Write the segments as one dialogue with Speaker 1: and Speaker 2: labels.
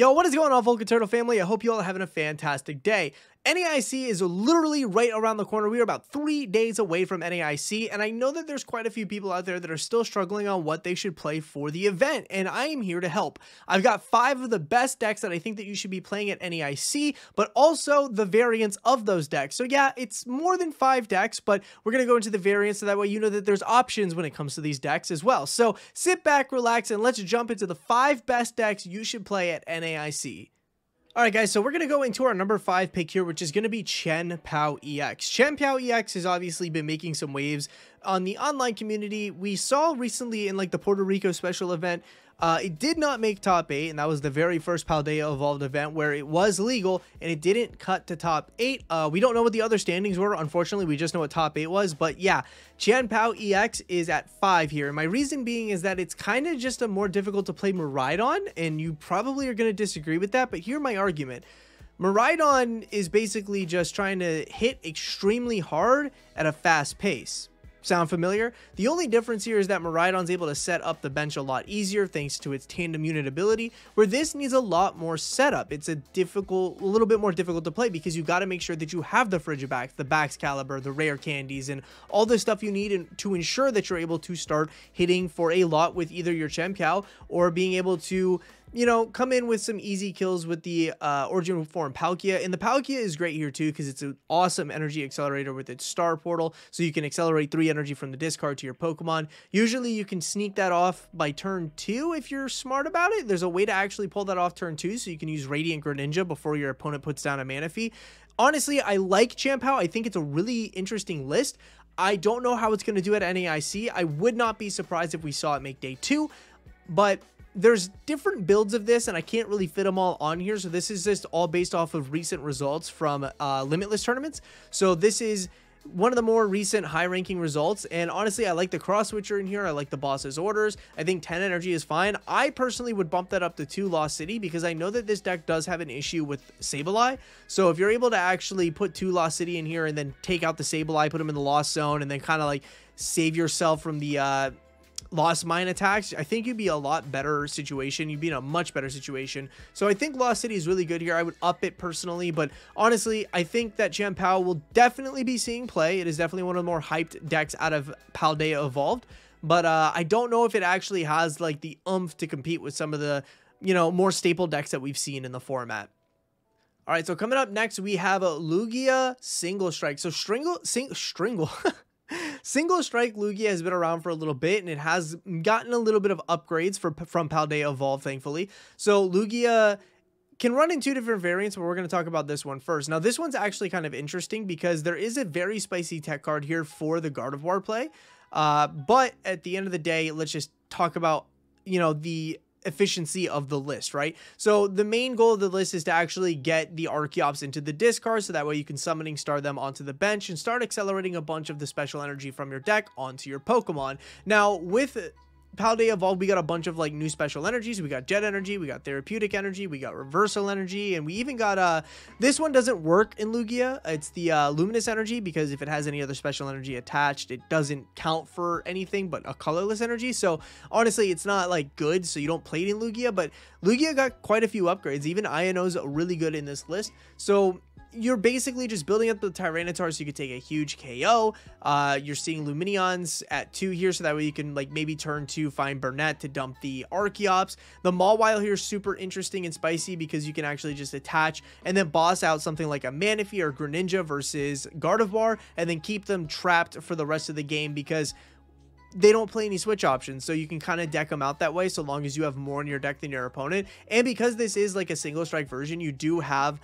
Speaker 1: Yo, what is going on, Vulcan Turtle family? I hope you all are having a fantastic day. NAIC is literally right around the corner. We are about 3 days away from NAIC, and I know that there's quite a few people out there that are still struggling on what they should play for the event, and I am here to help. I've got 5 of the best decks that I think that you should be playing at NAIC, but also the variants of those decks. So yeah, it's more than 5 decks, but we're going to go into the variants so that way you know that there's options when it comes to these decks as well. So sit back, relax, and let's jump into the 5 best decks you should play at NAIC. Alright guys, so we're going to go into our number 5 pick here, which is going to be Chien-Pao EX. Chien-Pao EX has obviously been making some waves on the online community. We saw recently in like the Puerto Rico special event, it did not make top 8, and that was the very first Paldea Evolved event where it was legal and it didn't cut to top 8. We don't know what the other standings were, unfortunately. We just know what top 8 was, but yeah, Chien-Pao EX is at 5 here, and my reason being is that it's kind of just a more difficult to play Miraidon, and you probably are going to disagree with that, but here's my argument. Miraidon is basically just trying to hit extremely hard at a fast pace. Sound familiar? The only difference here is that Miraidon's able to set up the bench a lot easier thanks to its tandem unit ability, where this needs a lot more setup. It's a little bit more difficult to play because you got to make sure that you have the Frigibax, the Baxcalibur, the rare candies, and all the stuff you need to ensure that you're able to start hitting for a lot with either your Chien-Pao or being able to, you know, come in with some easy kills with the Origin Form Palkia. And the Palkia is great here too because it's an awesome energy accelerator with its Star Portal, so you can accelerate 3 energy from the discard to your Pokemon. Usually you can sneak that off by turn 2 if you're smart about it. There's a way to actually pull that off turn 2, so you can use Radiant Greninja before your opponent puts down a Manaphy. Honestly, I like Chien-Pao. I think it's a really interesting list. I don't know how it's going to do at NAIC. I would not be surprised if we saw it make day 2, but there's different builds of this and I can't really fit them all on here, so this is just all based off of recent results from limitless tournaments. So this is one of the more recent high ranking results, and honestly I like the cross switcher in here. I like the boss's orders. I think 10 energy is fine. I personally would bump that up to 2 Lost City because I know that this deck does have an issue with Sableye. So if you're able to actually put 2 Lost City in here and then take out the Sableye, put them in the Lost Zone, and then kind of like save yourself from the Lost Mine attacks, I think you'd be a lot better situation. You'd be in a much better situation. So I think Lost City is really good here. I would up it personally, but honestly, I think that Chien-Pao will definitely be seeing play. It is definitely one of the more hyped decks out of Paldea Evolved, but I don't know if it actually has like the oomph to compete with some of the, you know, more staple decks that we've seen in the format. All right, so coming up next, we have a Lugia Single Strike. So Single Strike Lugia has been around for a little bit, and it has gotten a little bit of upgrades from Paldea Evolved, thankfully. So Lugia can run in 2 different variants, but we're going to talk about this one first. Now, this one's actually kind of interesting because there is a very spicy tech card here for the Gardevoir play. But at the end of the day, let's just talk about, you know, the efficiency of the list, right? So the main goal of the list is to actually get the Archeops into the discard, so that way you can summoning star them onto the bench and start accelerating a bunch of the special energy from your deck onto your Pokemon. Now with Paldea Evolved, we got a bunch of like new special energies. We got Jet Energy, we got Therapeutic Energy, we got Reversal Energy, and we even got this one doesn't work in Lugia. It's the Luminous Energy, because if it has any other special energy attached, it doesn't count for anything but a colorless energy. So honestly, it's not like good, so you don't play it in Lugia, but Lugia got quite a few upgrades. Even Iono's really good in this list. So you're basically just building up the Tyranitar so you could take a huge KO. You're seeing Lumineons at 2 here, so that way you can like maybe turn to find Burnett to dump the Archeops. The Mawile here is super interesting and spicy because you can actually just attach and then boss out something like a Manaphy or Greninja versus Gardevoir, and then keep them trapped for the rest of the game because they don't play any switch options, so you can kind of deck them out that way so long as you have more in your deck than your opponent. And because this is like a single strike version, you do have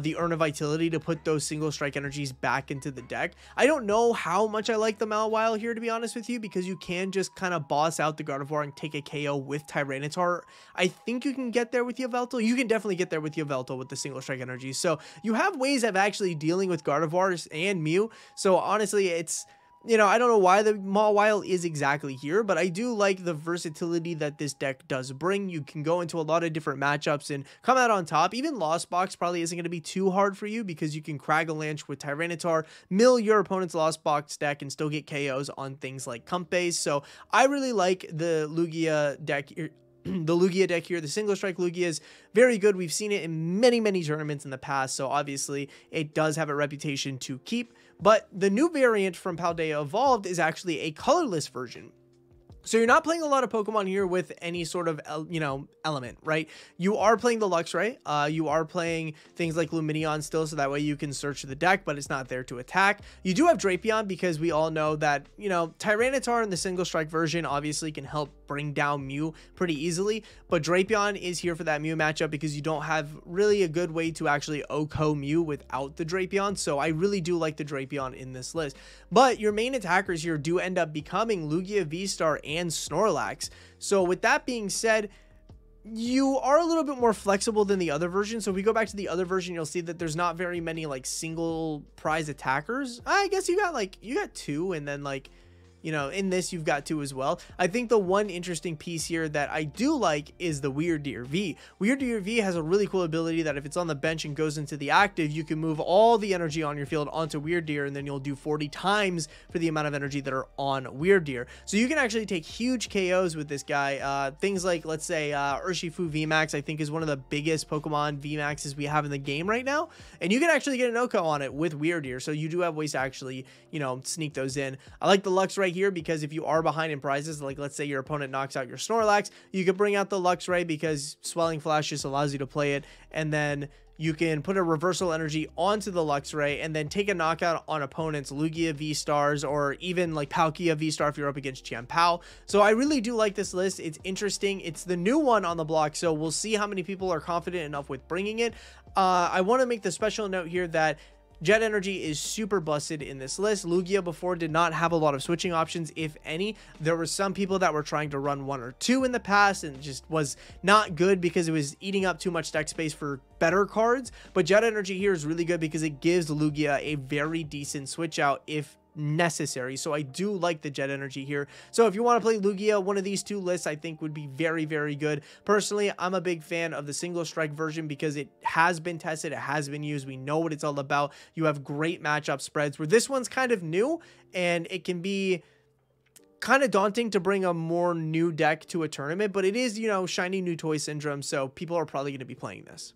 Speaker 1: the Urn of Vitality to put those single strike energies back into the deck. I don't know how much I like the Mawile here, to be honest with you, because you can just kind of boss out the Gardevoir and take a KO with Tyranitar. I think you can get there with Yveltal. You can definitely get there with Yveltal with the single strike energies. So you have ways of actually dealing with Gardevoir and Mew. So honestly, it's, you know, I don't know why the Mawile is exactly here, but I do like the versatility that this deck does bring. You can go into a lot of different matchups and come out on top. Even Lostbox probably isn't going to be too hard for you because you can Cragalanche with Tyranitar, mill your opponent's Lostbox deck, and still get KOs on things like Comp Base. So I really like the Lugia deck the Lugia deck here. The single strike Lugia is very good. We've seen it in many tournaments in the past, so obviously it does have a reputation to keep. But the new variant from Paldea Evolved is actually a colorless version. So you're not playing a lot of Pokemon here with any sort of, you know, element, right? You are playing the Luxray. You are playing things like Lumineon still, so that way you can search the deck, but it's not there to attack. You do have Drapion because we all know that, you know, Tyranitar in the single strike version obviously can help bring down Mew pretty easily, but Drapion is here for that Mew matchup because you don't have really a good way to actually OHKO Mew without the Drapion. So I really do like the Drapion in this list. But your main attackers here do end up becoming Lugia, V-Star, and Snorlax. So with that being said, you are a little bit more flexible than the other version. So if we go back to the other version, you'll see that there's not very many like single prize attackers. I guess you got two, and then like, you know, in this you've got two as well. I think the one interesting piece here that I do like is the Weirdeer V. Weirdeer V has a really cool ability that if it's on the bench and goes into the active, you can move all the energy on your field onto Weirdeer, and then you'll do 40 times for the amount of energy that are on Weirdeer. So you can actually take huge KOs with this guy. Things like, let's say, Urshifu VMAX, I think is one of the biggest Pokemon VMAXs we have in the game right now. And you can actually get an OHKO on it with Weirdeer. So you do have ways to actually, you know, sneak those in. I like the Luxray here because if you are behind in prizes, like let's say your opponent knocks out your Snorlax, you can bring out the Luxray because Swelling Flash just allows you to play it, and then you can put a reversal energy onto the Luxray and then take a knockout on opponents Lugia V-Stars, or even like Palkia V-Star if you're up against Chien-Pao. So I really do like this list. It's interesting. It's the new one on the block, so we'll see how many people are confident enough with bringing it. I want to make the special note here that Jet Energy is super busted in this list. Lugia before did not have a lot of switching options, if any. There were some people that were trying to run one or two in the past and just was not good because it was eating up too much deck space for better cards. But Jet Energy here is really good because it gives Lugia a very decent switch out if necessary. So I do like the Jet Energy here. So if you want to play Lugia, one of these two lists I think would be very good. Personally, I'm a big fan of the single strike version because it has been tested, it has been used, we know what it's all about. You have great matchup spreads, where this one's kind of new and it can be kind of daunting to bring a more new deck to a tournament, but it is, you know, shiny new toy syndrome, so people are probably going to be playing this.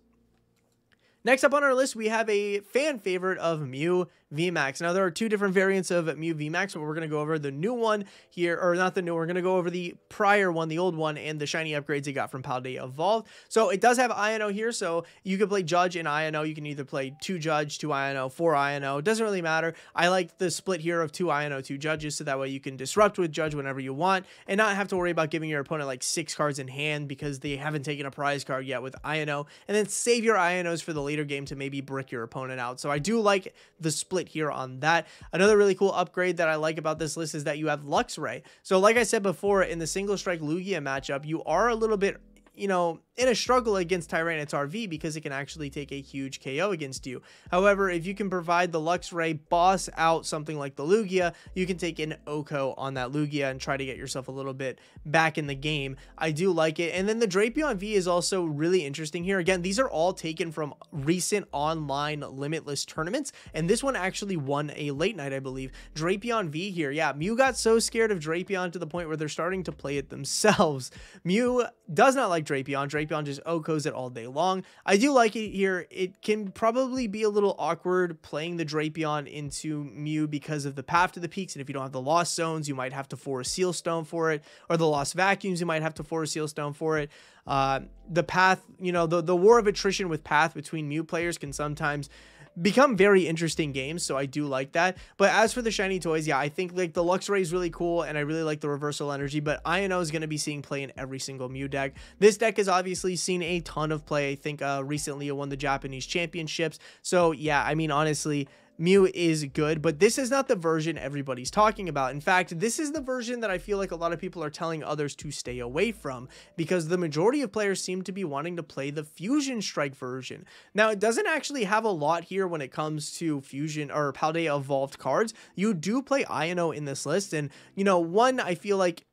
Speaker 1: Next up on our list, we have a fan favorite of Mew VMAX. Now, there are two different variants of Mew VMAX, but we're going to go over the new one here, or not the new, we're going to go over the prior one, the old one, and the shiny upgrades it got from Paldea Evolved. So it does have INO here, so you can play Judge and INO. You can either play 2 Judge, 2 INO, 4 INO. It doesn't really matter. I like the split here of 2 INO, 2 Judges, so that way you can disrupt with Judge whenever you want, and not have to worry about giving your opponent like 6 cards in hand because they haven't taken a prize card yet with INO, and then save your INOs for the later game to maybe brick your opponent out. So I do like the split here on that. Another really cool upgrade that I like about this list is that you have Luxray. So like I said before, in the single strike Lugia matchup, you are a little bit, you know, in a struggle against Tyranitar V because it can actually take a huge KO against you. However, if you can provide the Luxray, boss out something like the Lugia, you can take an OHKO on that Lugia and try to get yourself a little bit back in the game. I do like it. And then the Drapion V is also really interesting here. Again, these are all taken from recent online limitless tournaments, and this one actually won a late night, I believe. Drapion V here. Yeah, Mew got so scared of Drapion to the point where they're starting to play it themselves. Mew does not like Drapion. Drapion just OHKOs it all day long. I do like it here. It can probably be a little awkward playing the Drapion into Mew because of the path to the peaks, and if you don't have the Lost Zones, you might have to force Seal Stone for it, or the Lost Vacuums, you might have to force Seal Stone for it. The path, you know, the war of attrition with path between Mew players can sometimes become very interesting games, so I do like that. But as for the shiny toys, yeah, I think like the Luxray is really cool, and I really like the reversal energy, but INO is going to be seeing play in every single Mew deck. This deck has obviously seen a ton of play. I think recently it won the Japanese championships, so yeah, I mean, honestly, Mew is good, but this is not the version everybody's talking about. In fact, this is the version that I feel like a lot of people are telling others to stay away from, because the majority of players seem to be wanting to play the Fusion Strike version. Now, it doesn't actually have a lot here when it comes to Fusion or Paldea Evolved cards. You do play INO in this list, and, you know, one I feel like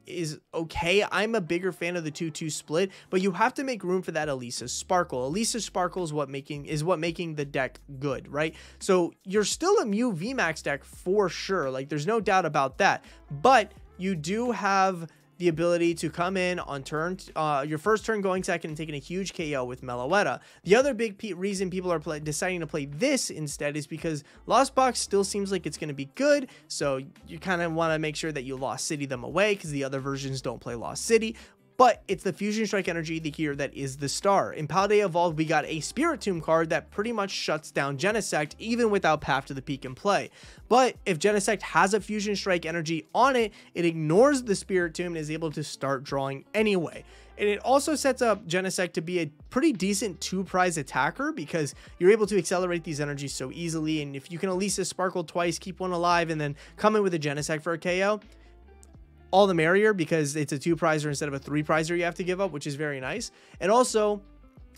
Speaker 1: is okay. I'm a bigger fan of the 2-2 split, but you have to make room for that Elisa Sparkle. Elisa Sparkle is what making the deck good, right? So you're still a Mew VMAX deck for sure. Like, there's no doubt about that, but you do have the ability to come in on turn, your first turn going second and taking a huge KO with Meloetta. The other big reason people are deciding to play this instead is because Lostbox still seems like it's going to be good, so you kind of want to make sure that you Lost City them away because the other versions don't play Lost City. But it's the Fusion Strike energy here that is the star. In Paldea Evolved, we got a Spiritomb card that pretty much shuts down Genesect even without Path to the Peak in play. But if Genesect has a Fusion Strike energy on it, it ignores the Spiritomb and is able to start drawing anyway. And it also sets up Genesect to be a pretty decent 2-prize attacker because you're able to accelerate these energies so easily. And if you can at least Sparkle twice, keep one alive, and then come in with a Genesect for a KO, all the merrier, because it's a 2-prizer instead of a 3-prizer you have to give up, which is very nice. And also,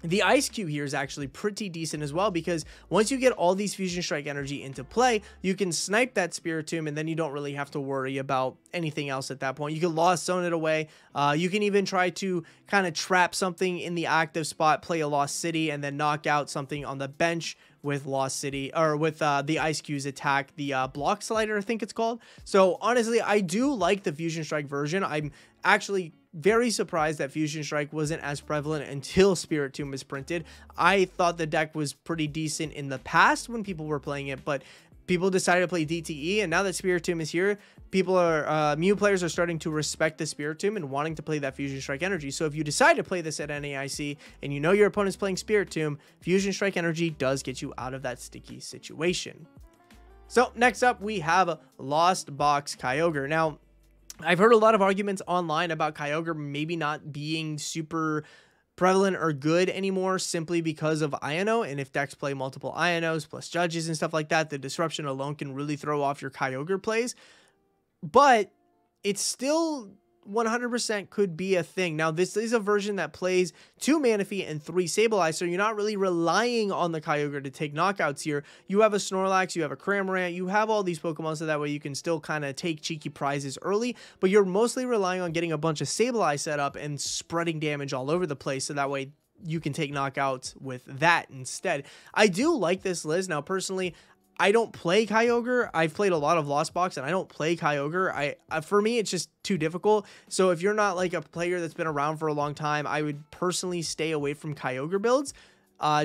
Speaker 1: the Ice Cube here is actually pretty decent as well, because once you get all these Fusion Strike energy into play, you can snipe that Spiritomb, and then you don't really have to worry about anything else at that point. You can Lost Zone it away. You can even try to kind of trap something in the active spot, play a Lost City, and then knock out something on the bench with Lost City, or with the Ice Cube's attack, the Block Slider, I think it's called. So honestly, I do like the Fusion Strike version. I'm actually very surprised that Fusion Strike wasn't as prevalent until Spiritomb was printed. I thought the deck was pretty decent in the past when people were playing it, but people decided to play DTE, and now that Spiritomb is here, people are Mew players are starting to respect the Spiritomb and wanting to play that Fusion Strike energy. So if you decide to play this at NAIC and you know your opponent's playing Spiritomb, Fusion Strike energy does get you out of that sticky situation. So next up, we have Lostbox Kyogre. Now, I've heard a lot of arguments online about Kyogre maybe not being super prevalent or good anymore simply because of Iono, and if decks play multiple Ionos plus judges and stuff like that, the disruption alone can really throw off your Kyogre plays. But it's still 100% could be a thing. Now, this is a version that plays 2 Manaphy and 3 Sableye, so you're not really relying on the Kyogre to take knockouts here. You have a Snorlax, you have a Cramorant, you have all these Pokemon, so that way you can still kind of take cheeky prizes early, but you're mostly relying on getting a bunch of Sableye set up and spreading damage all over the place, so that way you can take knockouts with that instead. I do like this list. Now, personally, I don't play Kyogre. I've played a lot of Lostbox, and I don't play Kyogre. For me, it's just too difficult. So if you're not like a player that's been around for a long time, I would personally stay away from Kyogre builds.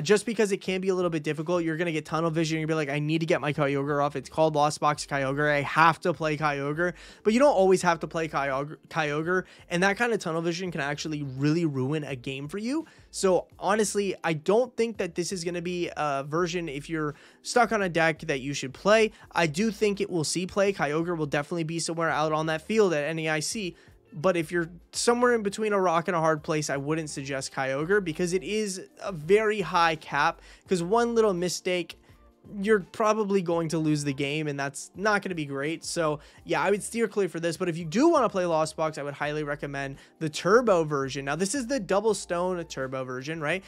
Speaker 1: Just because it can be a little bit difficult. You're going to get tunnel vision. You'll be like, I need to get my Kyogre off. It's called Lostbox Kyogre. I have to play Kyogre. But you don't always have to play Kyogre. And that kind of tunnel vision can actually really ruin a game for you. So honestly, I don't think that this is going to be a version, if you're stuck on a deck, that you should play. I do think it will see play. Kyogre will definitely be somewhere out on that field at NAIC. But if you're somewhere in between a rock and a hard place, I wouldn't suggest Kyogre, because it is a very high cap, because one little mistake, you're probably going to lose the game, and that's not going to be great. So yeah, I would steer clear for this. But if you do want to play Lostbox, I would highly recommend the Turbo version. Now, this is the Double Stone Turbo version, right?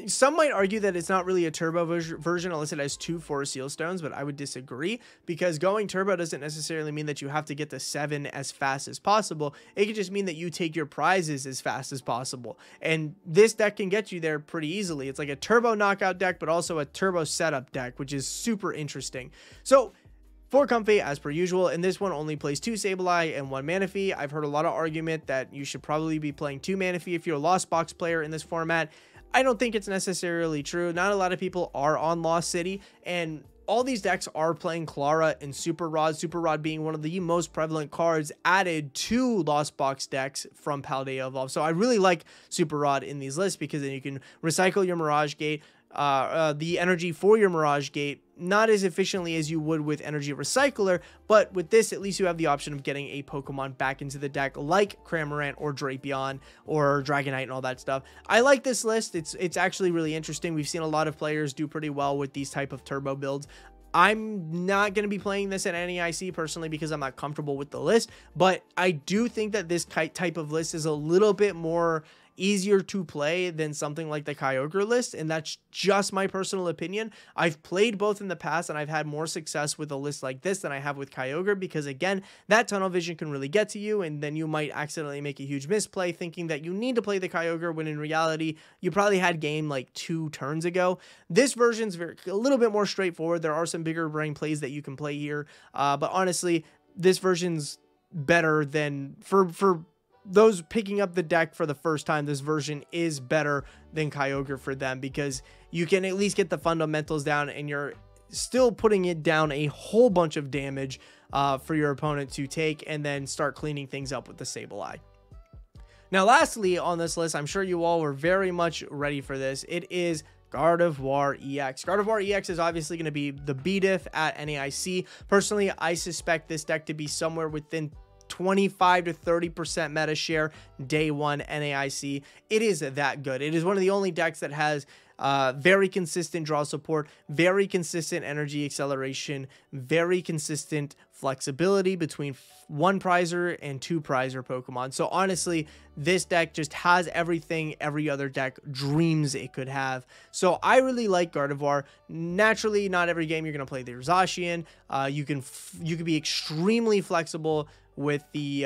Speaker 1: Some might argue that it's not really a turbo version unless it has 2 Forest Seal Stones, but I would disagree, because going turbo doesn't necessarily mean that you have to get to 7 as fast as possible. It could just mean that you take your prizes as fast as possible, and this deck can get you there pretty easily. It's like a turbo knockout deck, but also a turbo setup deck, which is super interesting. So for Comfey, as per usual, and this one only plays 2 Sableye and 1 Manaphy. I've heard a lot of argument that you should probably be playing 2 Manaphy if you're a Lostbox player in this format. I don't think it's necessarily true. Not a lot of people are on Lost City, and all these decks are playing Clara and Super Rod. Super Rod being one of the most prevalent cards added to Lostbox decks from Paldea Evolved. So I really like Super Rod in these lists, because then you can recycle your Mirage Gate, the energy for your Mirage Gate, not as efficiently as you would with Energy Recycler, but with this, at least you have the option of getting a Pokemon back into the deck, like Cramorant or Drapion or Dragonite and all that stuff. I like this list. It's actually really interesting. We've seen a lot of players do pretty well with these type of turbo builds. I'm not going to be playing this at NAIC personally, because I'm not comfortable with the list, but I do think that this type of list is a little bit more easier to play than something like the Kyogre list, and that's just my personal opinion. I've played both in the past, and I've had more success with a list like this than I have with Kyogre, because again, that tunnel vision can really get to you, and then you might accidentally make a huge misplay thinking that you need to play the Kyogre, when in reality you probably had game like 2 turns ago. This version's a little bit more straightforward. There are some bigger brain plays that you can play here, but honestly, this version's better than for those picking up the deck for the first time, this version is better than Kyogre for them, because you can at least get the fundamentals down and you're still putting it down a whole bunch of damage for your opponent to take, and then start cleaning things up with the Sableye. Now, lastly on this list, I'm sure you all were very much ready for this. It is Gardevoir EX. Gardevoir EX is obviously going to be the B-diff at NAIC. Personally, I suspect this deck to be somewhere within 25 to 30% meta share day one NAIC. It is that good. It is one of the only decks that has very consistent draw support, very consistent energy acceleration, very consistent flexibility between 1 prizer and 2 prizer Pokemon. So honestly, this deck just has everything every other deck dreams it could have. So I really like Gardevoir. Naturally, not every game you're going to play the Zacian. You can be extremely flexible with the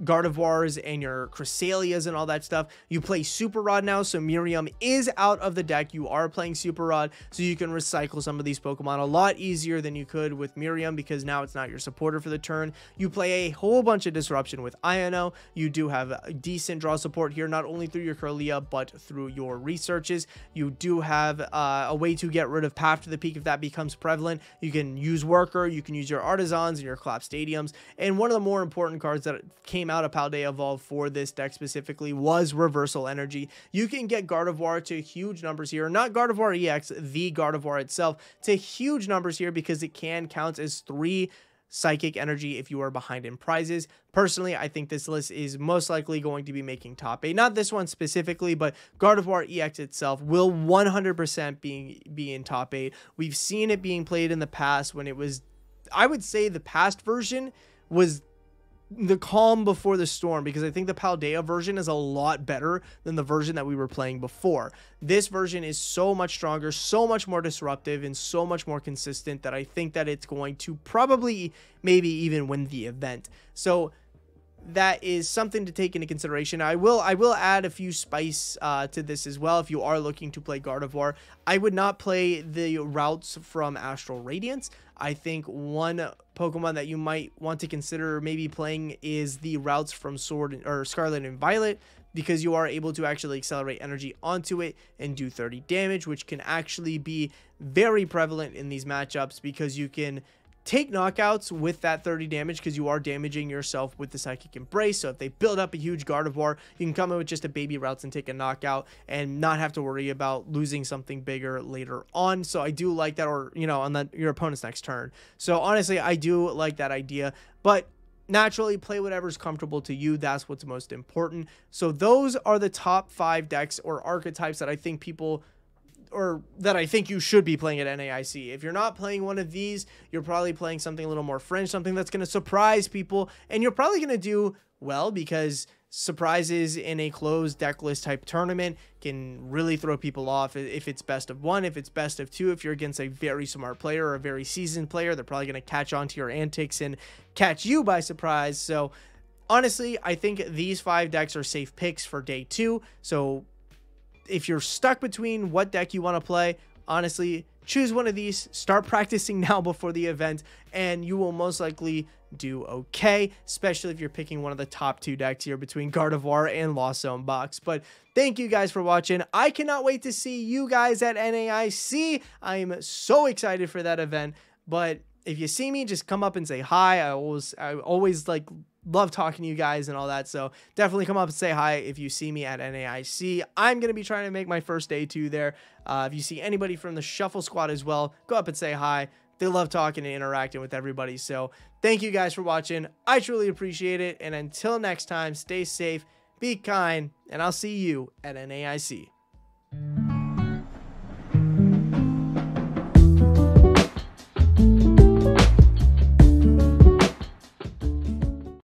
Speaker 1: Gardevoirs and your Cressalias and all that stuff. You play Super Rod now, so Miriam is out of the deck. You are playing Super Rod, so you can recycle some of these Pokemon a lot easier than you could with Miriam, because now it's not your supporter for the turn. You play a whole bunch of disruption with Iono. You do have a decent draw support here, not only through your Kirlia, but through your researches. You do have a way to get rid of Path to the Peak if that becomes prevalent. You can use Worker, you can use your Artisans and your Collapse Stadiums, and one of the more important cards that came out of Paldea Evolve for this deck specifically was Reversal Energy. You can get Gardevoir to huge numbers here, not Gardevoir EX, the Gardevoir itself, to huge numbers here, because it can count as 3 Psychic Energy if you are behind in prizes. Personally, I think this list is most likely going to be making top 8. Not this one specifically, but Gardevoir EX itself will 100% be in top 8. We've seen it being played in the past when it was, I would say the past version was the calm before the storm, because I think the Paldea version is a lot better than the version that we were playing before. This version is so much stronger, so much more disruptive, and so much more consistent that I think that it's going to probably maybe even win the event. So that is something to take into consideration. I will add a few spice to this as well. If you are looking to play Gardevoir, I would not play the routes from Astral Radiance. I think one Pokemon that you might want to consider maybe playing is the routes from Scarlet and Violet, because you are able to actually accelerate energy onto it and do 30 damage, which can actually be very prevalent in these matchups, because you can take knockouts with that 30 damage, because you are damaging yourself with the Psychic Embrace. So if they build up a huge Gardevoir, you can come in with just a baby routes and take a knockout and not have to worry about losing something bigger later on. So I do like that, or on your opponent's next turn. So honestly, I do like that idea, but naturally play whatever's comfortable to you. That's what's most important. So those are the top 5 decks or archetypes that I think you should be playing at NAIC. If you're not playing one of these, you're probably playing something a little more fringe, something that's going to surprise people, and you're probably going to do well, because surprises in a closed deck list type tournament can really throw people off. If it's best of 1, if it's best of 2, if you're against a very smart player or a very seasoned player, they're probably going to catch on to your antics and catch you by surprise. So honestly, I think these 5 decks are safe picks for day 2. So if you're stuck between what deck you want to play, honestly, choose one of these, start practicing now before the event, and you will most likely do okay, especially if you're picking one of the top 2 decks here between Gardevoir and Lost Zone Box. But thank you guys for watching. I cannot wait to see you guys at NAIC. I am so excited for that event. But if you see me, just come up and say hi. I always love talking to you guys and all that, so definitely come up and say hi if you see me at NAIC. I'm going to be trying to make my first day 2 there. If you see anybody from the Shuffle Squad as well, go up and say hi. They love talking and interacting with everybody. So thank you guys for watching. I truly appreciate it, and until next time, stay safe, be kind, and I'll see you at NAIC.